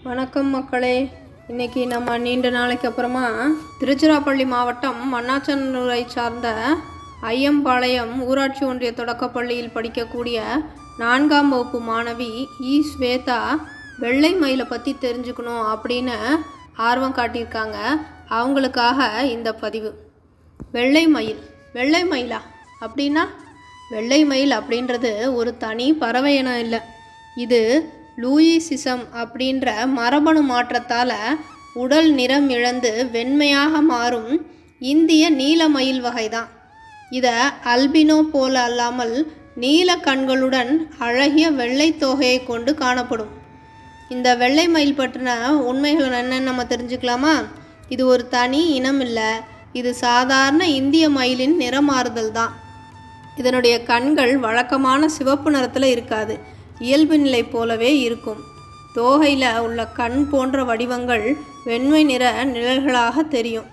வணக்கம் மக்களே. இன்றைக்கி நம்ம நீண்ட நாளைக்கு அப்புறமா திருச்சிராப்பள்ளி மாவட்டம் மண்ணாச்சனூரை சார்ந்த ஐயம்பாளையம் ஊராட்சி ஒன்றிய தொடக்கப்பள்ளியில் படிக்கக்கூடிய 4ஆம் வகுப்பு மாணவி ஸ்வேதா வெள்ளை மயிலை பற்றி தெரிஞ்சுக்கணும் அப்படின்னு ஆர்வம் காட்டியிருக்காங்க. அவங்களுக்காக இந்த பதிவு. வெள்ளை மயிலா அப்படின்னா, வெள்ளை மயில் அப்படின்றது ஒரு தனி பறவை இனம் இல்லை. இது லூயிசிசம் அப்படின்ற மரபணு மாற்றத்தால் உடல் நிறம் இழந்து வெண்மையாக மாறும் இந்திய நீல மயில் வகை தான். இதை அல்பினோ போல அல்லாமல் நீல கண்களுடன் அழகிய வெள்ளை தோகையை கொண்டு காணப்படும். இந்த வெள்ளை மயில் பற்றின உண்மைகள் என்னன்னு நம்ம தெரிஞ்சுக்கலாமா? இது ஒரு தனி இனம் இல்லை. இது சாதாரண இந்திய மயிலின் நிறமாறுதல் தான். இதனுடைய கண்கள் வழக்கமான சிவப்பு நிறத்தில் இருக்காது, இயல்பு நிலை போலவே இருக்கும். தோகையில் உள்ள கண் போன்ற வடிவங்கள் வெண்மை நிற நிழல்களாக தெரியும்.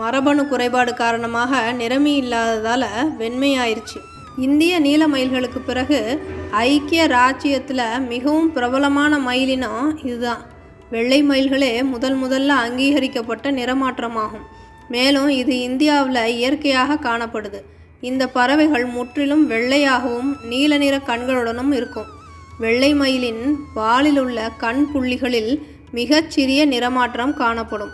மரபணு குறைபாடு காரணமாக நிறமி இல்லாததால் வெண்மையாயிருச்சு. இந்திய நீல மயில்களுக்கு பிறகு ஐக்கிய ராச்சியத்தில் மிகவும் பிரபலமான மயிலினம் இதுதான். வெள்ளை மயில்களே முதல்ல அங்கீகரிக்கப்பட்ட நிறமாற்றமாகும். மேலும் இது இந்தியாவில் இயற்கையாக காணப்படுது. இந்த பறவைகள் முற்றிலும் வெள்ளையாகவும் நீல நிற கண்களுடனும் இருக்கும். வெள்ளை மயிலின் வாலில் உள்ள கண் புள்ளிகளில் மிகச்சிறிய நிறமாற்றம் காணப்படும்.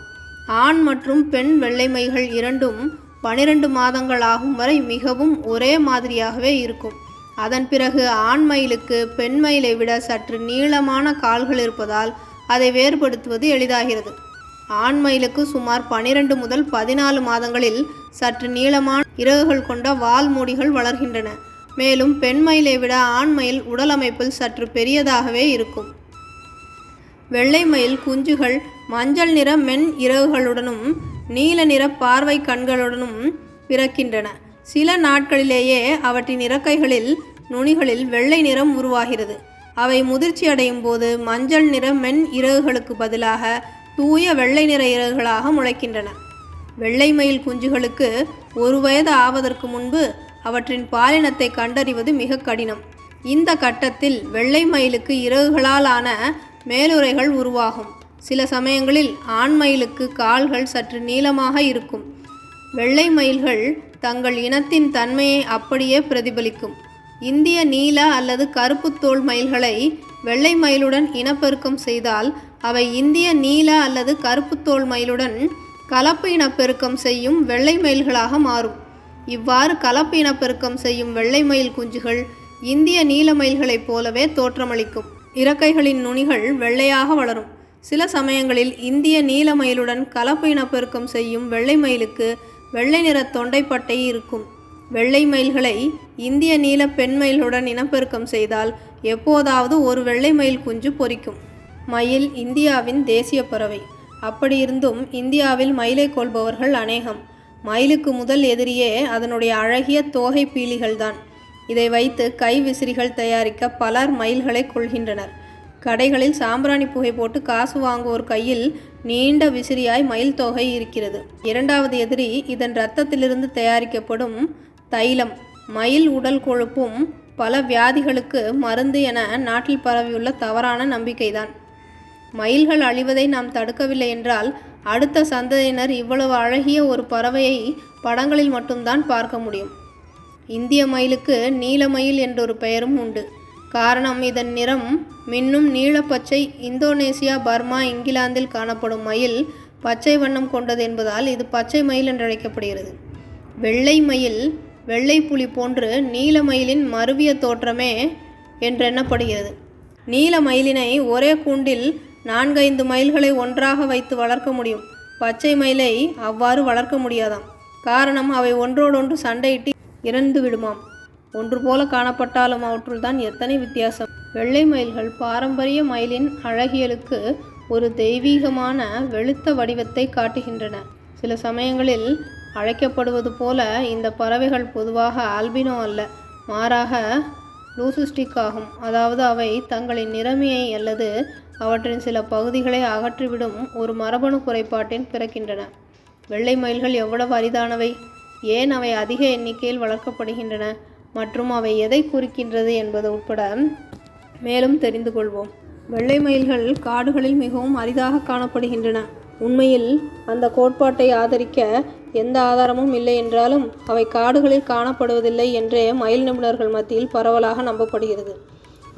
ஆண் மற்றும் பெண் வெள்ளை மயில்கள் இரண்டும் 12 மாதங்கள் ஆகும் வரை மிகவும் ஒரே மாதிரியாகவே இருக்கும். அதன் பிறகு ஆண் மயிலுக்கு பெண் மயிலை விட சற்று நீளமான கால்கள் இருப்பதால் அதை வேறுபடுத்துவது எளிதாகிறது. ஆண் மயிலுக்கு சுமார் 12 முதல் 14 மாதங்களில் சற்று நீளமான இறகுகள் கொண்ட வால் மூடிகள் வளர்கின்றன. மேலும் பெண் மயிலை விட ஆண் மயில் உடல் அமைப்பில் சற்று பெரியதாகவே இருக்கும். வெள்ளை மயில் குஞ்சுகள் மஞ்சள் நிற மென் இறகுகளுடனும் நீல நிற பார்வை கண்களுடனும் பிறக்கின்றன. சில நாட்களிலேயே அவற்றின் இறக்கைகளில் நுனிகளில் வெள்ளை நிறம் உருவாகிறது. அவை முதிர்ச்சி அடையும் போது மஞ்சள் நிற மென் இறகுகளுக்கு பதிலாக தூய வெள்ளை நிற இறகுகளாக முளைக்கின்றன. வெள்ளை மயில் குஞ்சுகளுக்கு 1 வயது ஆவதற்கு முன்பு அவற்றின் பாலினத்தை கண்டறிவது மிக கடினம். இந்த கட்டத்தில் வெள்ளை மயிலுக்கு இறகுகளால் ஆன மேலுறைகள் உருவாகும். சில சமயங்களில் ஆண் மயிலுக்கு கால்கள் சற்று நீளமாக இருக்கும். வெள்ளை மயில்கள் தங்கள் இனத்தின் தன்மையை அப்படியே பிரதிபலிக்கும். இந்திய நீல அல்லது கருப்பு தோல் மயில்களை வெள்ளை மயிலுடன் இனப்பெருக்கம் செய்தால் அவை இந்திய நீல அல்லது கருப்பு தோல் மயிலுடன் கலப்பு இனப்பெருக்கம் செய்யும் வெள்ளை மயில்களாக மாறும். இவ்வாறு கலப்பு இனப்பெருக்கம் செய்யும் வெள்ளை மயில் குஞ்சுகள் இந்திய நீல மயில்களைப் போலவே தோற்றமளிக்கும். இறக்கைகளின் நுனிகள் வெள்ளையாக வளரும். சில சமயங்களில் இந்திய நீல மயிலுடன் கலப்பு இனப்பெருக்கம் செய்யும் வெள்ளை மயிலுக்கு வெள்ளை நிற தொண்டைப்பட்டை இருக்கும். வெள்ளை மயில்களை இந்திய நீல பெண் மயிலுடன் இனப்பெருக்கம் செய்தால் எப்போதாவது ஒரு வெள்ளை மயில் குஞ்சு பொரிக்கும். மயில் இந்தியாவின் தேசிய பறவை. அப்படியிருந்தும் இந்தியாவில் மயிலை கொள்பவர்கள் அநேகம். மயிலுக்கு முதல் எதிரியே அதனுடைய அழகிய தோகை பீலிகள்தான். இதை வைத்து கை விசிறிகள் தயாரிக்க பலர் மயில்களை கொள்கின்றனர். கடைகளில் சாம்பிராணி புகை போட்டு காசு வாங்குவோர் கையில் நீண்ட விசிறியாய் மயில் தோகை இருக்கிறது. இரண்டாவது எதிரி இதன் இரத்தத்திலிருந்து தயாரிக்கப்படும் தைலம். மயில் உடல் கொழுப்பும் பல வியாதிகளுக்கு மருந்து என நாட்டில் பரவியுள்ள தவறான நம்பிக்கைதான். மயில்கள் அழிவதை நாம் தடுக்கவில்லை என்றால் அடுத்த சந்ததியினர் இவ்வளவு அழகிய ஒரு பறவையை படங்களில் மட்டும்தான் பார்க்க முடியும். இந்திய மயிலுக்கு நீல மயில் என்றொரு பெயரும் உண்டு. காரணம், இதன் நிறம் மின்னும் நீலப்பச்சை. இந்தோனேசியா, பர்மா, இங்கிலாந்தில் காணப்படும் மயில் பச்சை வண்ணம் கொண்டது என்பதால் இது பச்சை மயில் என்றழைக்கப்படுகிறது. வெள்ளை மயில் வெள்ளை புலி போன்று நீல மயிலின் மருவிய தோற்றமே என்றெண்ணப்படுகிறது. நீல மயிலினை ஒரே கூண்டில் 4-5 மயில்களை ஒன்றாக வைத்து வளர்க்க முடியும். பச்சை மயிலை அவ்வாறு வளர்க்க முடியாதாம். காரணம், அவை ஒன்றோடொன்று சண்டையிட்டு இறந்து விடுமாம். ஒன்று போல காணப்பட்டாலும் அவற்றுள் தான் எத்தனை வித்தியாசம். வெள்ளை மயில்கள் பாரம்பரிய மயிலின் அழகியலுக்கு ஒரு தெய்வீகமான வெளுத்த வடிவத்தை காட்டுகின்றன. சில சமயங்களில் அழைக்கப்படுவது போல இந்த பறவைகள் பொதுவாக ஆல்பினோ அல்ல, மாறாக லூசிஸ்டிக் ஆகும். அதாவது அவை தங்களின் நிறமியை அல்லது அவற்றின் சில பகுதிகளை அகற்றிவிடும் ஒரு மரபணு குறைபாட்டில் பிறக்கின்றன. வெள்ளை மயில்கள் எவ்வளவு அரிதானவை, ஏன் அவை அதிக எண்ணிக்கையில் வளர்க்கப்படுகின்றன மற்றும் அவை எதை குறிக்கின்றது என்பது உட்பட மேலும் தெரிந்து கொள்வோம். வெள்ளை மயில்கள் காடுகளில் மிகவும் அரிதாக காணப்படுகின்றன. உண்மையில் அந்த கோட்பாட்டை ஆதரிக்க எந்த ஆதாரமும் இல்லை என்றாலும் அவை காடுகளில் காணப்படுவதில்லை என்றே மயில் நிபுணர்கள் மத்தியில் பரவலாக நம்பப்படுகிறது.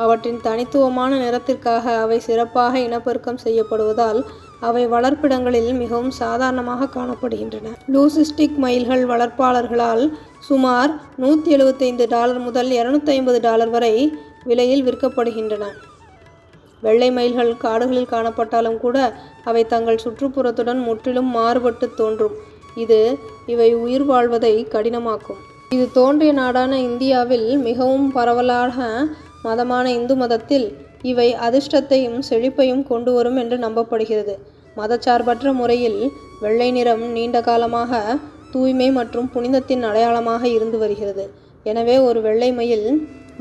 அவற்றின் தனித்துவமான நிறத்திற்காக அவை சிறப்பாக இனப்பெருக்கம் செய்யப்படுவதால் அவை வளர்ப்பிடங்களில் மிகவும் சாதாரணமாக காணப்படுகின்றன. லூசிஸ்டிக் மயில்கள் வளர்ப்பாளர்களால் சுமார் $175 முதல் $250 வரை விலையில் விற்கப்படுகின்றன. வெள்ளை மயில்கள் காடுகளில் காணப்பட்டாலும் கூட அவை தங்கள் சுற்றுப்புறத்துடன் முற்றிலும் மாறுபட்டு தோன்றும். இவை உயிர் வாழ்வதை கடினமாக்கும். இது தோன்றிய நாடான இந்தியாவில் மிகவும் பரவலான மதமான இந்து மதத்தில் இவை அதிர்ஷ்டத்தையும் செழிப்பையும் கொண்டு வரும் என்று நம்பப்படுகிறது. மதச்சார்பற்ற முறையில் வெள்ளை நிறம் நீண்ட காலமாக தூய்மை மற்றும் புனிதத்தின் அடையாளமாக இருந்து வருகிறது. எனவே ஒரு வெள்ளை மயில்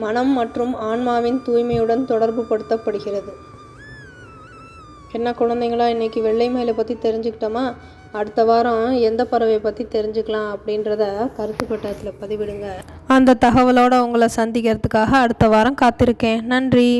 மனம் மற்றும் ஆன்மாவின் தூய்மையுடன் தொடர்பு படுத்தப்படுகிறது. என்ன குழந்தைங்களா, இன்றைக்கி வெள்ளை மயிலை பற்றி தெரிஞ்சுக்கிட்டோமா? அடுத்த வாரம் எந்த பறவையை பற்றி தெரிஞ்சுக்கலாம் அப்படின்றத கருத்து பட்டத்தில் பதிவிடுங்க. அந்த தகவலோடு உங்களை சந்திக்கிறதுக்காக அடுத்த வாரம் காத்திருக்கேன். நன்றி.